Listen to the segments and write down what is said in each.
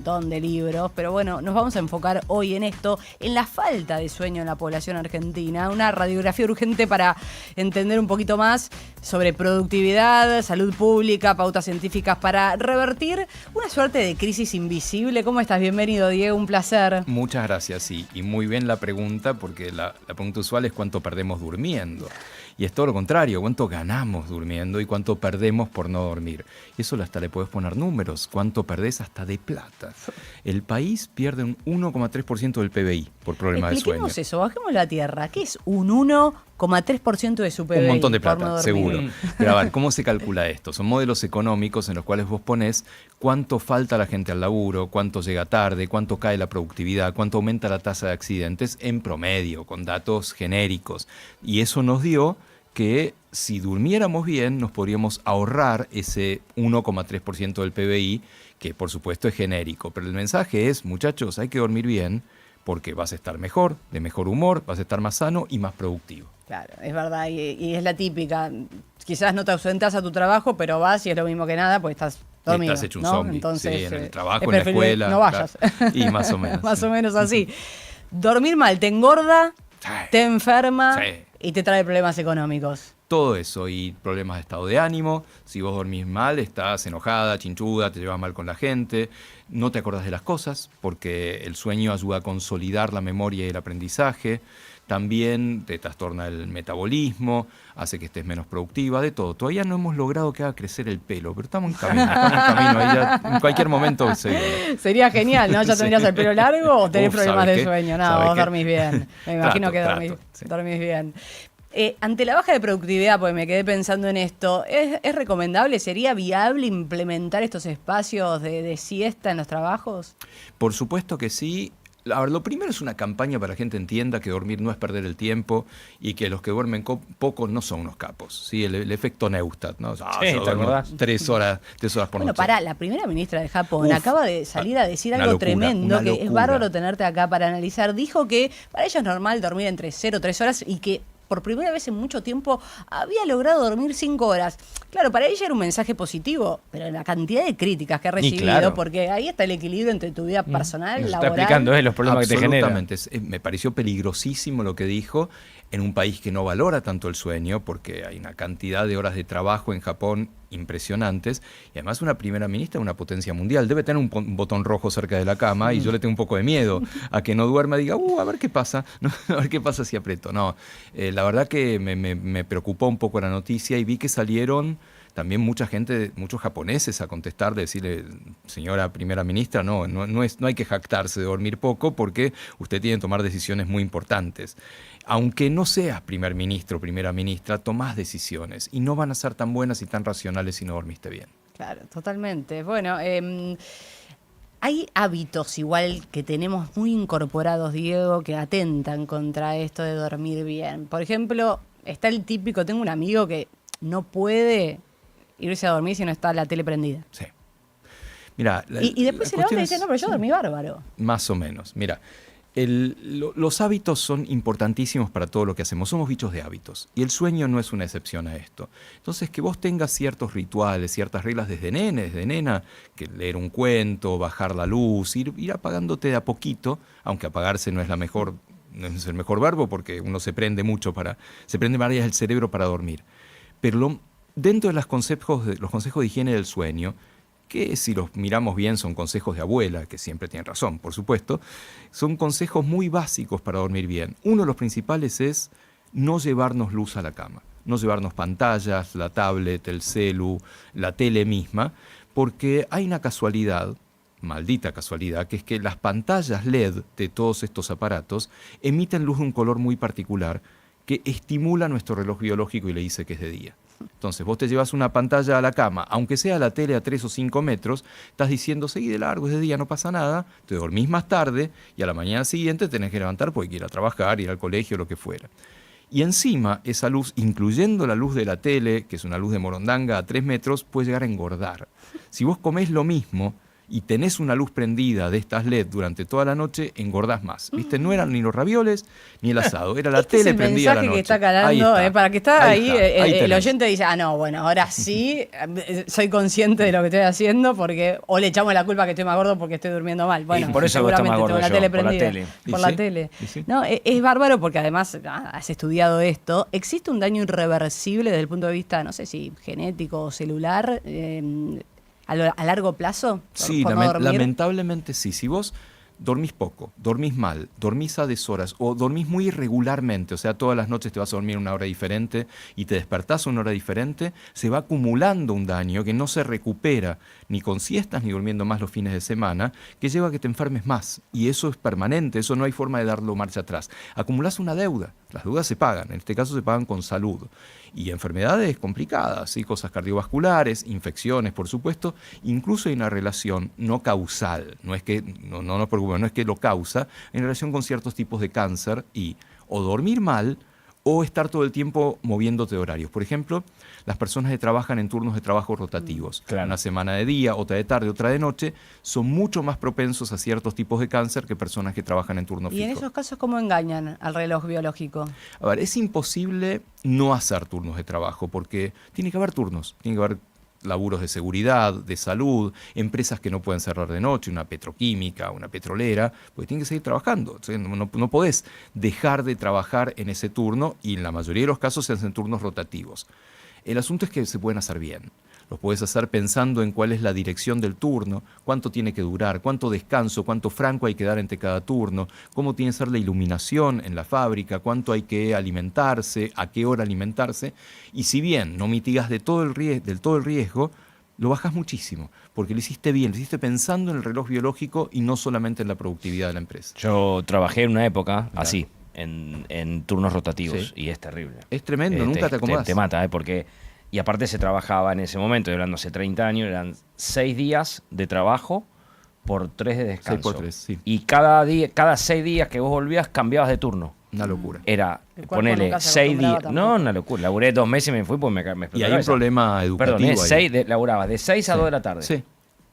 Montón de libros, pero bueno, nos vamos a enfocar hoy en esto, en la falta de sueño en la población argentina, una radiografía urgente para entender un poquito más sobre productividad, salud pública, pautas científicas para revertir una suerte de crisis invisible. ¿Cómo estás? Bienvenido, Diego, un placer. Muchas gracias, y muy bien la pregunta, porque la pregunta usual es cuánto perdemos durmiendo. Y es todo lo contrario, cuánto ganamos durmiendo y cuánto perdemos por no dormir. Y eso hasta le puedes poner números, cuánto perdés hasta de plata. El país pierde un 1,3% del PBI por problemas de sueño. Expliquemos eso, bajemos la tierra. ¿Qué es un 1,3% de su PBI? Un montón de plata, no seguro. Pero a ver, ¿cómo se calcula esto? Son modelos económicos en los cuales vos ponés cuánto falta la gente al laburo, cuánto llega tarde, cuánto cae la productividad, cuánto aumenta la tasa de accidentes en promedio, con datos genéricos. Y eso nos dio que si durmiéramos bien nos podríamos ahorrar ese 1,3% del PBI, que por supuesto es genérico. Pero el mensaje es, muchachos, hay que dormir bien porque vas a estar mejor, de mejor humor, vas a estar más sano y más productivo. Claro, es verdad, y es la típica. Quizás no te ausentas a tu trabajo, pero vas y es lo mismo que nada, pues estás dormido. Estás hecho un ¿no? zombie. Entonces, sí, en el trabajo, es en la escuela. No vayas. Claro. Y más o menos. Más o menos así. Dormir mal te engorda, Sí. te enferma Sí. y te trae problemas económicos. Todo eso y problemas de estado de ánimo. Si vos dormís mal, estás enojada, chinchuda, te llevas mal con la gente, no te acordás de las cosas porque el sueño ayuda a consolidar la memoria y el aprendizaje. También te trastorna el metabolismo, hace que estés menos productiva, de todo. Todavía no hemos logrado que haga crecer el pelo, pero estamos en camino. Ahí ya, en cualquier momento se viene. Sería genial, ¿no? ¿Ya tendrías el pelo largo o tenés problemas de ¿sabes qué? sueño? No, ¿Sabes vos qué? dormís bien. Me imagino que Sí. dormís bien. Ante la baja de productividad, porque me quedé pensando en esto, ¿es recomendable, sería viable implementar estos espacios de siesta en los trabajos? Por supuesto que sí. A ver, lo primero es una campaña para que la gente entienda que dormir no es perder el tiempo y que los que duermen poco no son unos capos. ¿Sí? El efecto Neustadt, ¿no? Sí, yo ¿te duermo acordás? 3 horas por Bueno, noche. la primera ministra de Japón Uf, acaba de salir a decir una algo locura, tremendo, una que es locura. bárbaro tenerte acá para analizar. Dijo que para ella es normal dormir entre 0 y 3 horas y que por primera vez en mucho tiempo había logrado dormir 5 horas. Claro, para ella era un mensaje positivo, pero en la cantidad de críticas que ha recibido, claro. porque ahí está el equilibrio entre tu vida personal, Nos está laboral. explicando los problemas que te genera. Absolutamente. Me pareció peligrosísimo lo que dijo en un país que no valora tanto el sueño, porque hay una cantidad de horas de trabajo en Japón impresionantes, y además una primera ministra de una potencia mundial. Debe tener un botón rojo cerca de la cama, y yo le tengo un poco de miedo a que no duerma y diga, a ver qué pasa, ¿no? A ver qué pasa si aprieto. No, la verdad que me preocupó un poco la noticia y vi que salieron también mucha gente, muchos japoneses a contestar, de decirle, señora primera ministra, no hay que jactarse de dormir poco porque usted tiene que tomar decisiones muy importantes. Aunque no seas primer ministro o primera ministra, tomás decisiones y no van a ser tan buenas y tan racionales si no dormiste bien. Claro, totalmente. Bueno, hay hábitos igual que tenemos muy incorporados, Diego, que atentan contra esto de dormir bien. Por ejemplo, está el típico, tengo un amigo que no puede irse a dormir si no está la tele prendida. Sí. Mira, Y después se levanta y dice, no, pero yo dormí bárbaro. Más o menos. Mira, los hábitos son importantísimos para todo lo que hacemos. Somos bichos de hábitos y el sueño no es una excepción a esto. Entonces, que vos tengas ciertos rituales, ciertas reglas desde nena, que leer un cuento, bajar la luz, ir apagándote de a poquito, aunque apagarse no es el mejor verbo porque uno se prende varias el cerebro para dormir. Pero dentro de los consejos de higiene del sueño, que si los miramos bien son consejos de abuela, que siempre tienen razón, por supuesto, son consejos muy básicos para dormir bien. Uno de los principales es no llevarnos luz a la cama, no llevarnos pantallas, la tablet, el celu, la tele misma, porque hay una casualidad, maldita casualidad, que es que las pantallas LED de todos estos aparatos emiten luz de un color muy particular que estimula nuestro reloj biológico y le dice que es de día. Entonces, vos te llevas una pantalla a la cama, aunque sea la tele a 3 o 5 metros, estás diciendo, seguí de largo, es de día, no pasa nada, te dormís más tarde y a la mañana siguiente tenés que levantar porque hay que ir a trabajar, ir al colegio, lo que fuera. Y encima, esa luz, incluyendo la luz de la tele, que es una luz de morondanga a 3 metros, puede llegar a engordar. Si vos comés lo mismo y tenés una luz prendida de estas LED durante toda la noche, engordás más. ¿Viste? No eran ni los ravioles ni el asado, era la tele prendida a la noche. Que está calando, para que está ahí el tenés. oyente dice, no, bueno, ahora sí soy consciente de lo que estoy haciendo, porque o le echamos la culpa que estoy más gordo porque estoy durmiendo mal. Bueno, y por eso seguramente tengo la tele prendida. Por la sí? tele. Sí. No, es bárbaro porque además has estudiado esto. ¿Existe un daño irreversible desde el punto de vista, no sé si genético o celular, a largo plazo? Sí, por no dormir? lamentablemente sí. Si vos dormís poco, dormís mal, dormís a deshoras o dormís muy irregularmente, o sea, todas las noches te vas a dormir a una hora diferente y te despertás a una hora diferente, se va acumulando un daño que no se recupera ni con siestas ni durmiendo más los fines de semana, que lleva a que te enfermes más. Y eso es permanente, eso no hay forma de darlo marcha atrás. Acumulás una deuda, las deudas se pagan, en este caso se pagan con salud. Y enfermedades complicadas, ¿sí? Cosas cardiovasculares, infecciones, por supuesto. Incluso hay una relación no causal, no es que, no nos preocupemos, no es que lo causa, en relación con ciertos tipos de cáncer y o dormir mal o estar todo el tiempo moviéndote de horarios. Por ejemplo, las personas que trabajan en turnos de trabajo rotativos, Claro. una semana de día, otra de tarde, otra de noche, son mucho más propensos a ciertos tipos de cáncer que personas que trabajan en turno fijo. ¿Y en esos casos cómo engañan al reloj biológico? A ver, es imposible no hacer turnos de trabajo porque tiene que haber turnos, tiene que haber laburos de seguridad, de salud, empresas que no pueden cerrar de noche, una petroquímica, una petrolera, porque tienen que seguir trabajando. O sea, no podés dejar de trabajar en ese turno y en la mayoría de los casos se hacen turnos rotativos. El asunto es que se pueden hacer bien. Los puedes hacer pensando en cuál es la dirección del turno, cuánto tiene que durar, cuánto descanso, cuánto franco hay que dar entre cada turno, cómo tiene que ser la iluminación en la fábrica, cuánto hay que alimentarse, a qué hora alimentarse. Y si bien no mitigas del todo el riesgo, lo bajas muchísimo, porque lo hiciste bien, lo hiciste pensando en el reloj biológico y no solamente en la productividad de la empresa. Yo trabajé en una época así, en turnos rotativos, Sí. y es terrible. Es tremendo, nunca te acomodás. Te mata, porque... Y aparte se trabajaba en ese momento, hablando hace 30 años, eran 6 días de trabajo por 3 de descanso. 6 por 3, sí. Y cada 6 días que vos volvías cambiabas de turno. Una locura. Era, El cuerpo ponele, nunca se 6 acostumbraba días. tampoco. No, una locura. Laburé 2 meses y me fui porque me explotó Y la hay un cabeza. problema educativo Perdón, ahí. laburabas de 6 a 2 de la tarde. Sí.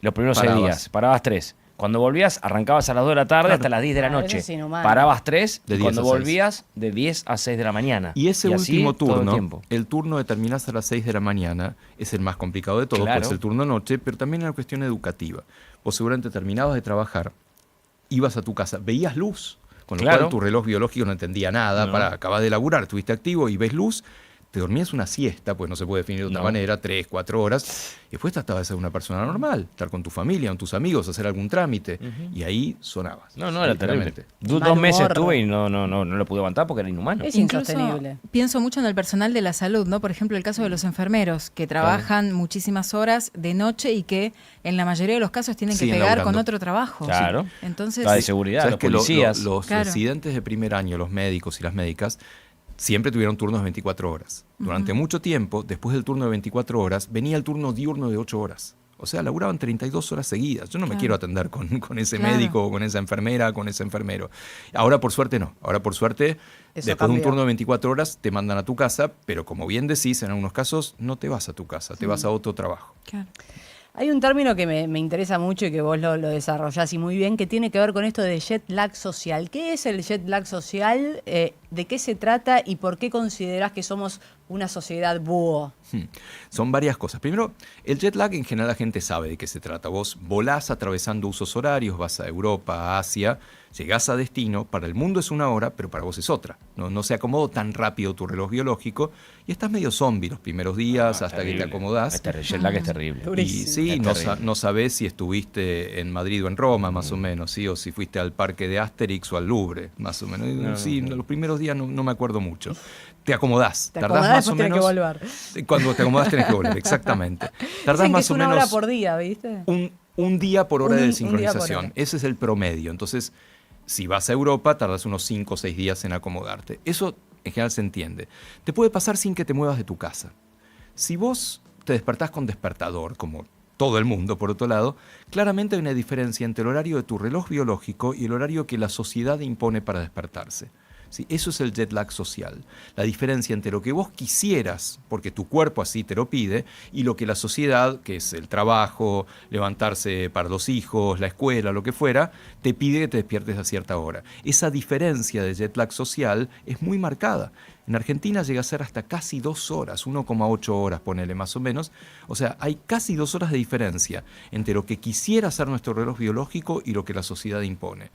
Los primeros 6 Parabas. días. Parabas 3. Cuando volvías, arrancabas a las 2 de la tarde hasta las 10 de la Eso noche. es inhumano. Parabas 3 De y 10 cuando a 6. volvías, de 10 a 6 de la mañana. Y ese así último todo el turno, tiempo. el turno de terminarse a las 6 de la mañana, es el más complicado de todos, Claro. pues el turno noche, pero también es una cuestión educativa. Vos seguramente terminabas de trabajar, ibas a tu casa, veías luz, con lo Claro. cual tu reloj biológico no entendía nada, No. acabas de laburar, estuviste activo y ves luz, te dormías una siesta, pues no se puede definir de otra No. manera, 3, 4 horas, y después tratabas de ser una persona normal, estar con tu familia, con tus amigos, hacer algún trámite, y ahí sonabas. No, era terrible. literalmente. Mal 2 meses humor. estuve y no lo pude aguantar porque era inhumano. Es Incluso insostenible. pienso mucho en el personal de la salud, ¿no? Por ejemplo, el caso de los enfermeros que trabajan muchísimas horas de noche y que en la mayoría de los casos tienen que Siguen pegar laburando. con otro trabajo. Claro. Entonces, La de seguridad, ¿Sabes los que policías. los Claro. residentes de primer año, los médicos y las médicas, siempre tuvieron turnos de 24 horas. Durante mucho tiempo, después del turno de 24 horas, venía el turno diurno de 8 horas. O sea, laburaban 32 horas seguidas. Yo no me Claro. quiero atender con ese Claro. médico, o con esa enfermera, con ese enfermero. Ahora, por suerte, no. Ahora, por suerte, Eso después de un cambió. turno de 24 horas, te mandan a tu casa, pero como bien decís, en algunos casos, no te vas a tu casa, te vas a otro trabajo. claro. Hay un término que me interesa mucho y que vos lo desarrollás y muy bien, que tiene que ver con esto de jet lag social. ¿Qué es el jet lag social? ¿De qué se trata? ¿Y por qué considerás que somos una sociedad búho? Son varias cosas. Primero, el jet lag en general la gente sabe de qué se trata. Vos volás atravesando usos horarios, vas a Europa, a Asia, llegás a destino, para el mundo es una hora, pero para vos es otra. No se acomodó tan rápido tu reloj biológico y estás medio zombie los primeros días hasta que te acomodás. El jet lag es terrible. Y Durísimo. sí, Es terrible. no sabés si estuviste en Madrid o en Roma, más o menos, ¿sí? O si fuiste al parque de Asterix o al Louvre, más o menos. Sí, los primeros días no me acuerdo mucho. Te acomodás. Te Tardás acomodás, más o después tenés que menos. volver. Cuando te acomodás tenés que volver, exactamente. Tardás Dicen que más es o una menos hora por día, ¿viste? un día por hora Un de día por sincronización. hora. Ese es el promedio. Entonces, si vas a Europa, tardas unos 5 o 6 días en acomodarte. Eso en general se entiende. Te puede pasar sin que te muevas de tu casa. Si vos te despertás con despertador, como todo el mundo, por otro lado, claramente hay una diferencia entre el horario de tu reloj biológico y el horario que la sociedad impone para despertarse. ¿Sí? Eso es el jet lag social. La diferencia entre lo que vos quisieras, porque tu cuerpo así te lo pide, y lo que la sociedad, que es el trabajo, levantarse para los hijos, la escuela, lo que fuera, te pide que te despiertes a cierta hora. Esa diferencia de jet lag social es muy marcada. En Argentina llega a ser hasta casi 2 horas, 1,8 horas, ponele más o menos. O sea, hay casi 2 horas de diferencia entre lo que quisiera hacer nuestro reloj biológico y lo que la sociedad impone.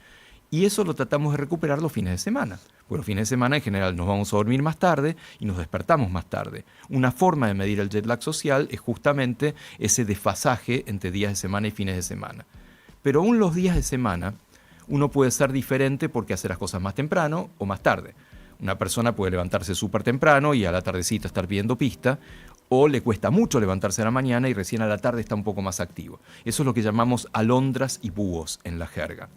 Y eso lo tratamos de recuperar los fines de semana. Porque los fines de semana en general nos vamos a dormir más tarde y nos despertamos más tarde. Una forma de medir el jet lag social es justamente ese desfasaje entre días de semana y fines de semana. Pero aún los días de semana uno puede ser diferente porque hace las cosas más temprano o más tarde. Una persona puede levantarse súper temprano y a la tardecita estar pidiendo pista, o le cuesta mucho levantarse a la mañana y recién a la tarde está un poco más activo. Eso es lo que llamamos alondras y búhos en la jerga.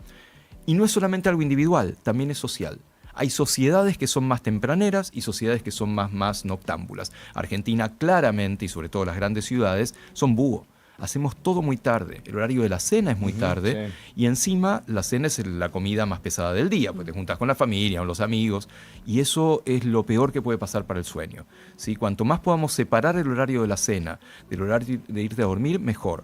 Y no es solamente algo individual, también es social. Hay sociedades que son más tempraneras y sociedades que son más noctámbulas. Argentina claramente, y sobre todo las grandes ciudades, son búho. Hacemos todo muy tarde, el horario de la cena es muy tarde, sí. Y encima la cena es la comida más pesada del día, porque te juntas con la familia, con los amigos, y eso es lo peor que puede pasar para el sueño, ¿sí? Cuanto más podamos separar el horario de la cena del horario de irte a dormir, mejor.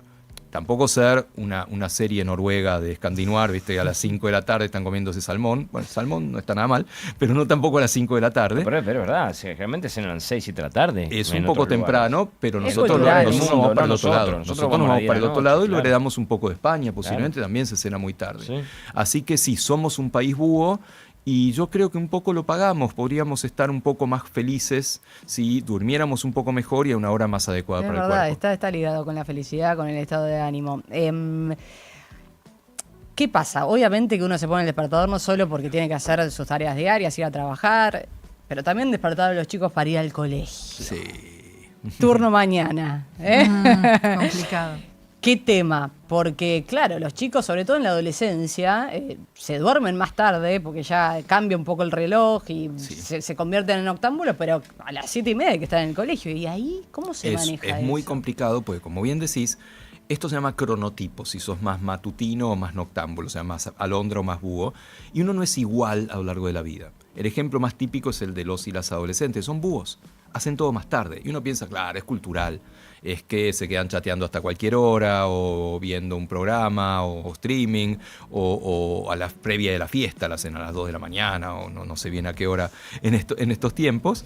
Tampoco ser una serie noruega de Scandinoir, ¿viste? A las 5 de la tarde están comiendo ese salmón. Bueno, el salmón no está nada mal, pero no tampoco a las 5 de la tarde. Pero es verdad, realmente cenan a las 6, 7 de la tarde. Es un poco temprano, pero nosotros nos vamos para el otro lado. Nosotros nos vamos para el otro lado y lo claro. heredamos un poco de España, posiblemente también se cena muy tarde. Sí. Así que sí, somos un país búho. Y yo creo que un poco lo pagamos, podríamos estar un poco más felices si durmiéramos un poco mejor y a una hora más adecuada para el cuerpo. Está ligado con la felicidad, con el estado de ánimo. ¿Qué pasa? Obviamente que uno se pone el despertador no solo porque tiene que hacer sus tareas diarias, ir a trabajar, pero también despertar a los chicos para ir al colegio. Sí. Turno mañana. Complicado. ¿Qué tema? Porque, claro, los chicos, sobre todo en la adolescencia, se duermen más tarde porque ya cambia un poco el reloj y se convierten en noctámbulos, pero a las 7:30 hay que estar en el colegio. ¿Y ahí cómo se maneja eso? Es muy complicado porque, como bien decís, esto se llama cronotipo, si sos más matutino o más noctámbulo, o sea, más alondra o más búho, y uno no es igual a lo largo de la vida. El ejemplo más típico es el de los y las adolescentes, son búhos, hacen todo más tarde, y uno piensa, claro, es cultural. Es que se quedan chateando hasta cualquier hora o viendo un programa o streaming o a la previa de la fiesta, la cena a las 2 de la mañana o no sé bien a qué hora en estos tiempos.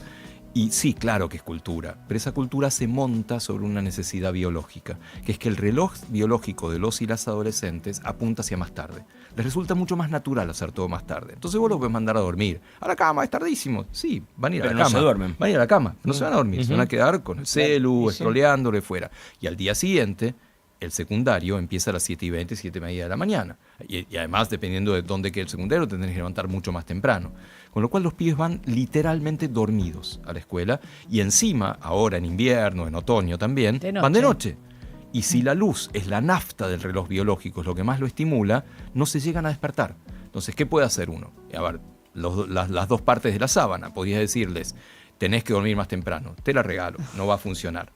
Y sí, claro que es cultura, pero esa cultura se monta sobre una necesidad biológica, que es que el reloj biológico de los y las adolescentes apunta hacia más tarde. Les resulta mucho más natural hacer todo más tarde. Entonces vos los puedes mandar a dormir. A la cama, es tardísimo. Sí, van a ir a la cama. Pero no se duermen. Van a ir a la cama, no se van a dormir, se van a quedar con el celu, scrolleándole fuera. Y al día siguiente, el secundario empieza a las 7:20, 7:30 de la mañana. Y además, dependiendo de dónde quede el secundario, tendrás que levantar mucho más temprano. Con lo cual los pibes van literalmente dormidos a la escuela y encima, ahora en invierno, en otoño también, van de noche. Y si la luz es la nafta del reloj biológico, es lo que más lo estimula, no se llegan a despertar. Entonces, ¿qué puede hacer uno? A ver, las dos partes de la sábana, podrías decirles, tenés que dormir más temprano, te la regalo, no va a funcionar.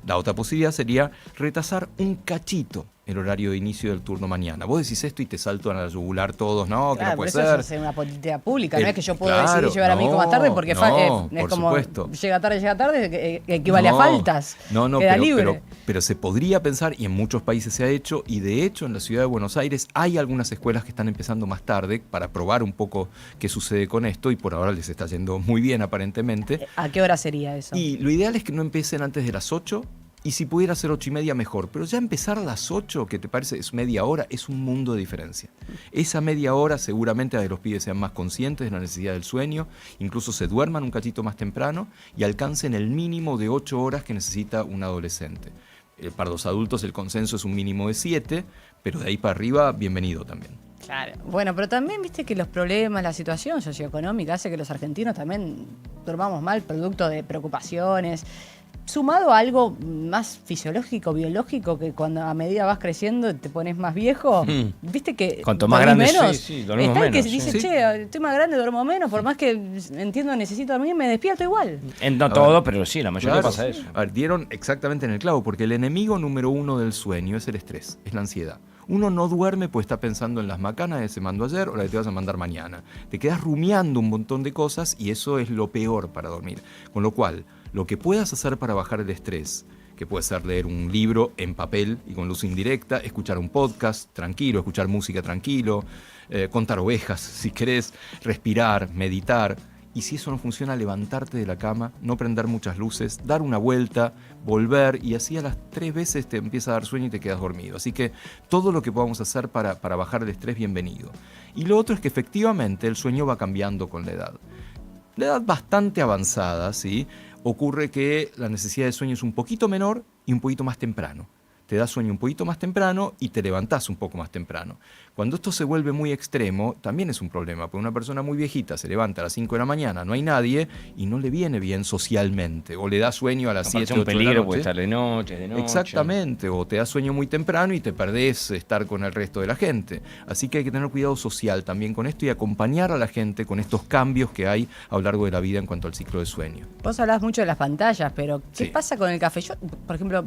La otra posibilidad sería retrasar un cachito el horario de inicio del turno mañana. Vos decís esto y te saltan a la yugular todos, no, claro, que no puede pero ser. Eso es una política pública, no es que yo puedo claro, decidir llevar a mi hijo más tarde porque es por como supuesto. llega tarde, equivale a faltas. No, queda libre. Pero se podría pensar, y en muchos países se ha hecho, y de hecho en la ciudad de Buenos Aires hay algunas escuelas que están empezando más tarde para probar un poco qué sucede con esto, y por ahora les está yendo muy bien aparentemente. ¿A qué hora sería eso? Y lo ideal es que no empiecen antes de las 8, y si pudiera ser 8:30 mejor, pero ya empezar a las 8, que te parece es media hora, es un mundo de diferencia. Esa media hora seguramente a que los pibes sean más conscientes de la necesidad del sueño, incluso se duerman un cachito más temprano y alcancen el mínimo de 8 horas que necesita un adolescente. Para los adultos el consenso es un mínimo de 7, pero de ahí para arriba, bienvenido también. Claro. Bueno, pero también viste que los problemas, la situación socioeconómica hace que los argentinos también durmamos mal, producto de preocupaciones. Sumado a algo más fisiológico, biológico, que cuando a medida vas creciendo te pones más viejo, viste que cuanto más grande menos, dormimos está el que menos, dice, sí. che, estoy más grande, duermo menos, por más que entiendo necesito dormir, me despierto igual. No todo, pero sí, la mayoría Claro. pasa eso. A ver, dieron exactamente en el clavo, porque el enemigo número 1 del sueño es el estrés, es la ansiedad. Uno no duerme pues está pensando en las macanas que se mandó ayer o la que te vas a mandar mañana. Te quedas rumiando un montón de cosas y eso es lo peor para dormir. Con lo cual, lo que puedas hacer para bajar el estrés, que puede ser leer un libro en papel y con luz indirecta, escuchar un podcast tranquilo, escuchar música tranquilo, contar ovejas si querés, respirar, meditar. Y si eso no funciona, levantarte de la cama, no prender muchas luces, dar una vuelta, volver, y así a las 3 veces te empieza a dar sueño y te quedas dormido. Así que todo lo que podamos hacer para bajar el estrés, bienvenido. Y lo otro es que efectivamente el sueño va cambiando con la edad. La edad bastante avanzada, ¿sí? Ocurre que la necesidad de sueño es un poquito menor y un poquito más temprano. Te da sueño un poquito más temprano y te levantás un poco más temprano. Cuando esto se vuelve muy extremo, también es un problema, porque una persona muy viejita se levanta a las 5 de la mañana, no hay nadie y no le viene bien socialmente, o le da sueño a las 7, 8 de la noche. Es un peligro porque estar de noche. Exactamente, o te da sueño muy temprano y te perdés estar con el resto de la gente. Así que hay que tener cuidado social también con esto y acompañar a la gente con estos cambios que hay a lo largo de la vida en cuanto al ciclo de sueño. Vos hablás mucho de las pantallas, pero ¿qué Sí. pasa con el café? Yo, por ejemplo,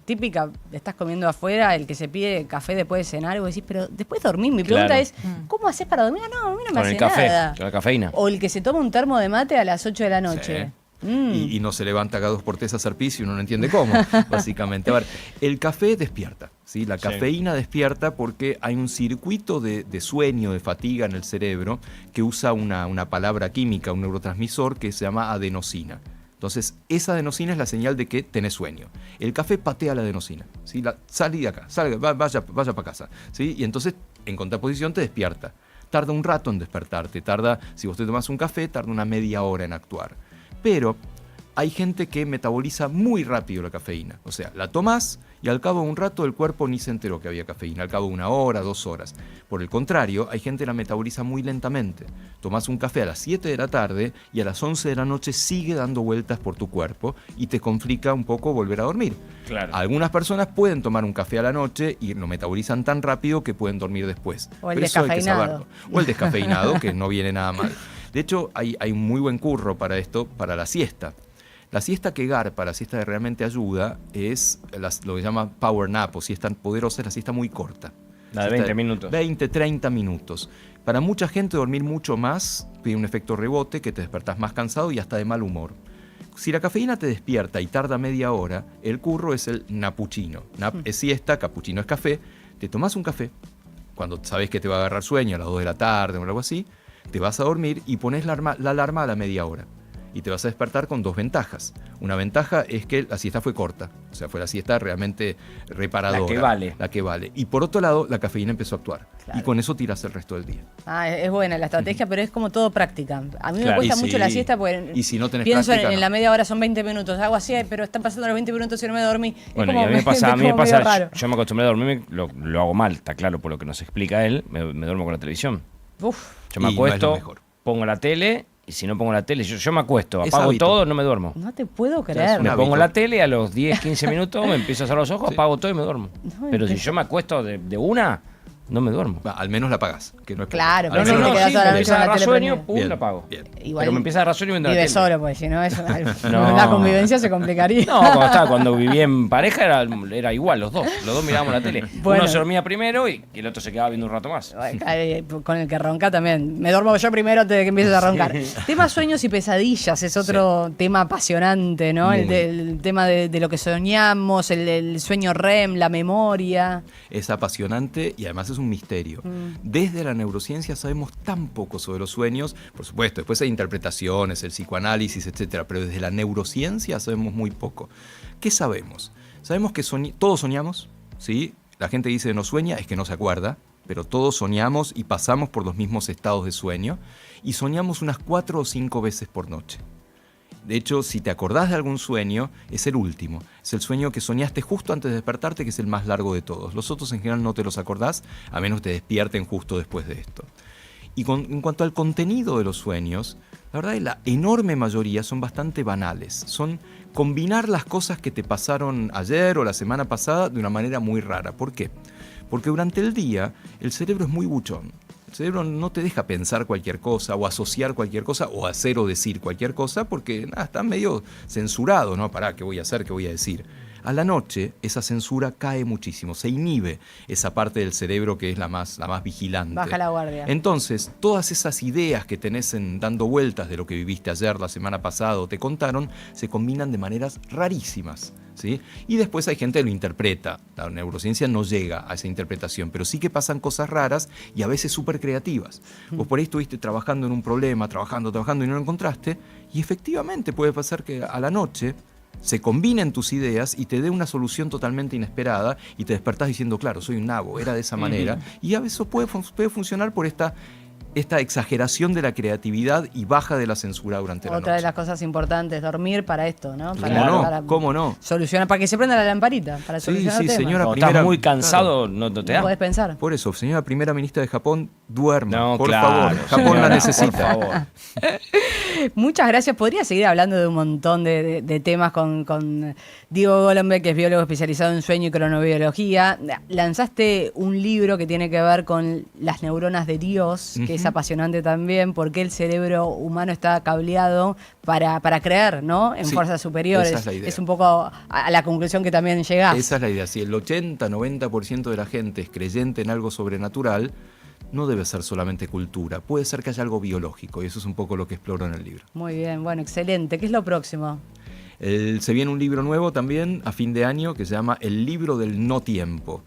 típica, estás comiendo afuera, el que se pide café después de cenar, y vos decís, pero después de dormir, mi pregunta Claro. es, ¿cómo haces para dormir? No, a mí no me Con hace el café, nada. con la cafeína. O el que se toma un termo de mate a las 8 de la noche. Y no se levanta cada 2 por 3 a hacer pis y uno no entiende cómo, básicamente. A ver, el café despierta, ¿sí? La cafeína despierta porque hay un circuito de sueño, de fatiga en el cerebro que usa una palabra química, un neurotransmisor que se llama adenosina. Entonces, esa adenosina es la señal de que tenés sueño. El café patea la adenosina, ¿sí? Salí de acá, vaya para casa, ¿sí? Y entonces, en contraposición, te despierta. Tarda un rato en despertarte, si vos te tomás un café, tarda una media hora en actuar. Pero hay gente que metaboliza muy rápido la cafeína. O sea, la tomás y al cabo de un rato el cuerpo ni se enteró que había cafeína, al cabo de 1 hora, 2 horas. Por el contrario, hay gente que la metaboliza muy lentamente. Tomás un café a las 7 de la tarde y a las 11 de la noche sigue dando vueltas por tu cuerpo y te complica un poco volver a dormir. Claro. Algunas personas pueden tomar un café a la noche y lo metabolizan tan rápido que pueden dormir después. O el Pero eso hay que descafeinado. saberlo. O el descafeinado, que no viene nada mal. De hecho, hay un muy buen curro para esto, para la siesta. La siesta que garpa, la siesta que realmente ayuda, es lo que se llama power nap, o siesta poderosa, es la siesta muy corta. La de Siesta 20 minutos. 20, 30 minutos. Para mucha gente dormir mucho más tiene un efecto rebote, que te despertás más cansado y hasta de mal humor. Si la cafeína te despierta y tarda media hora, el curro es el napuchino. Nap es siesta, capuchino es café. Te tomás un café, cuando sabes que te va a agarrar sueño a las 2 de la tarde o algo así, te vas a dormir y pones la alarma a la media hora. Y te vas a despertar con 2 ventajas. Una ventaja es que la siesta fue corta, o sea, fue la siesta realmente reparadora. La que vale. Y por otro lado, la cafeína empezó a actuar. Claro. Y con eso tiras el resto del día. Es buena la estrategia, pero es como todo práctica. A mí me Claro. cuesta Y mucho sí. la siesta porque Y si no tenés pienso práctica, en no. la media hora son 20 minutos, hago así, pero están pasando los 20 minutos y no me dormí. Bueno, es y como, a mí me pasa, es como medio raro. yo me acostumbré a dormirme, lo hago mal, está claro, por lo que nos explica él, me duermo con la televisión. Uf, Yo me Y no es lo acuesto, mejor. pongo la tele, y si no pongo la tele, yo me acuesto, Es apago hábito. todo, no me duermo. no te puedo es creer. un Me hábito. pongo la tele, a los 10, 15 minutos me empiezo a cerrar los ojos, Sí. apago todo y me duermo. No, Pero si es- yo me acuesto de una, no me duermo. Al menos la pagás, que no es poco. Claro, Al pero menos no la te pagás. quedas toda la me noche empieza a con la agarrar tele sueño, prendida. pum, Bien, la apago. bien. Igual Pero me empieza a agarrar sueño viendo la vive tele. solo, porque si no, No. la convivencia se complicaría. No, cuando viví en pareja era igual, los dos mirábamos la tele. Bueno. Uno se dormía primero y el otro se quedaba viendo un rato más. Con el que ronca también. Me duermo yo primero antes de que empieces a roncar. Tema sueños y pesadillas es otro tema apasionante, ¿no? El tema de lo que soñamos, el sueño REM, la memoria. Es apasionante y además es un misterio. Desde la neurociencia sabemos tan poco sobre los sueños, por supuesto, después hay interpretaciones, el psicoanálisis, etcétera, pero desde la neurociencia sabemos muy poco. ¿Qué sabemos? Sabemos que todos soñamos, ¿sí? La gente dice que no sueña, es que no se acuerda, pero todos soñamos y pasamos por los mismos estados de sueño y soñamos unas 4 o 5 veces por noche. De hecho, si te acordás de algún sueño, es el último. Es el sueño que soñaste justo antes de despertarte, que es el más largo de todos. Los otros en general no te los acordás, a menos que te despierten justo después de esto. Y en cuanto al contenido de los sueños, la verdad es que la enorme mayoría son bastante banales. Son combinar las cosas que te pasaron ayer o la semana pasada de una manera muy rara. ¿Por qué? Porque durante el día el cerebro es muy buchón. El cerebro no te deja pensar cualquier cosa o asociar cualquier cosa o hacer o decir cualquier cosa porque está medio censurado, ¿no? Pará, ¿qué voy a hacer? ¿Qué voy a decir? A la noche esa censura cae muchísimo, se inhibe esa parte del cerebro que es la más vigilante. Baja la guardia. Entonces, todas esas ideas que tenés dando vueltas de lo que viviste ayer, la semana pasada o te contaron, se combinan de maneras rarísimas. ¿Sí? Y después hay gente que lo interpreta. La neurociencia no llega a esa interpretación, pero sí que pasan cosas raras y a veces súper creativas. Vos por ahí estuviste trabajando en un problema, trabajando y no lo encontraste, y efectivamente puede pasar que a la noche se combinen tus ideas y te dé una solución totalmente inesperada y te despertás diciendo, claro, soy un nabo, era de esa manera. Y a veces puede funcionar por esta exageración de la creatividad y baja de la censura durante la noche. Otra de las cosas importantes, dormir para esto, ¿no? ¿Cómo no? Solucionar, para que se prenda la lamparita, para solucionar temas. Señora Cuando primera, estás muy cansado, no te No da. podés pensar. Por eso, señora primera ministra de Japón, duerma, No, por claro, favor. Japón señora, la necesita. por favor. Muchas gracias. Podría seguir hablando de un montón de temas con Diego Golombek, que es biólogo especializado en sueño y cronobiología. Lanzaste un libro que tiene que ver con las neuronas de Dios, que es apasionante también, porque el cerebro humano está cableado para creer, ¿no? En Sí, fuerzas superiores. esa es la idea. Es un poco a la conclusión que también llegás. Esa es la idea. Si el 80-90% de la gente es creyente en algo sobrenatural, no debe ser solamente cultura. Puede ser que haya algo biológico, y eso es un poco lo que exploro en el libro. Muy bien, bueno, excelente. ¿Qué es lo próximo? Se viene un libro nuevo también a fin de año que se llama El libro del no tiempo,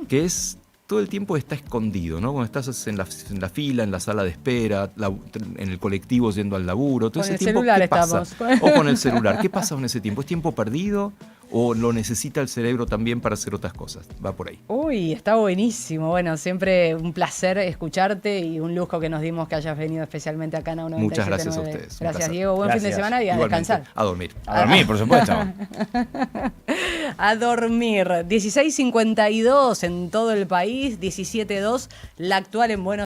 que es todo el tiempo está escondido, ¿no? Cuando estás en la fila, en la sala de espera, en el colectivo yendo al laburo, todo Con ese el tiempo, celular ¿qué pasa? estamos. O con el celular, ¿qué pasa con ese tiempo? ¿Es tiempo perdido o lo necesita el cerebro también para hacer otras cosas? Va por ahí. Uy, está buenísimo. Bueno, siempre un placer escucharte y un lujo que nos dimos que hayas venido especialmente acá en A97.9. Muchas gracias a ustedes. Un Gracias, placer. Diego. Buen fin de Gracias. semana y a Igualmente, descansar. a dormir. A dormir, por supuesto. A dormir. 16:52 en todo el país, 17:02 la actual en Buenos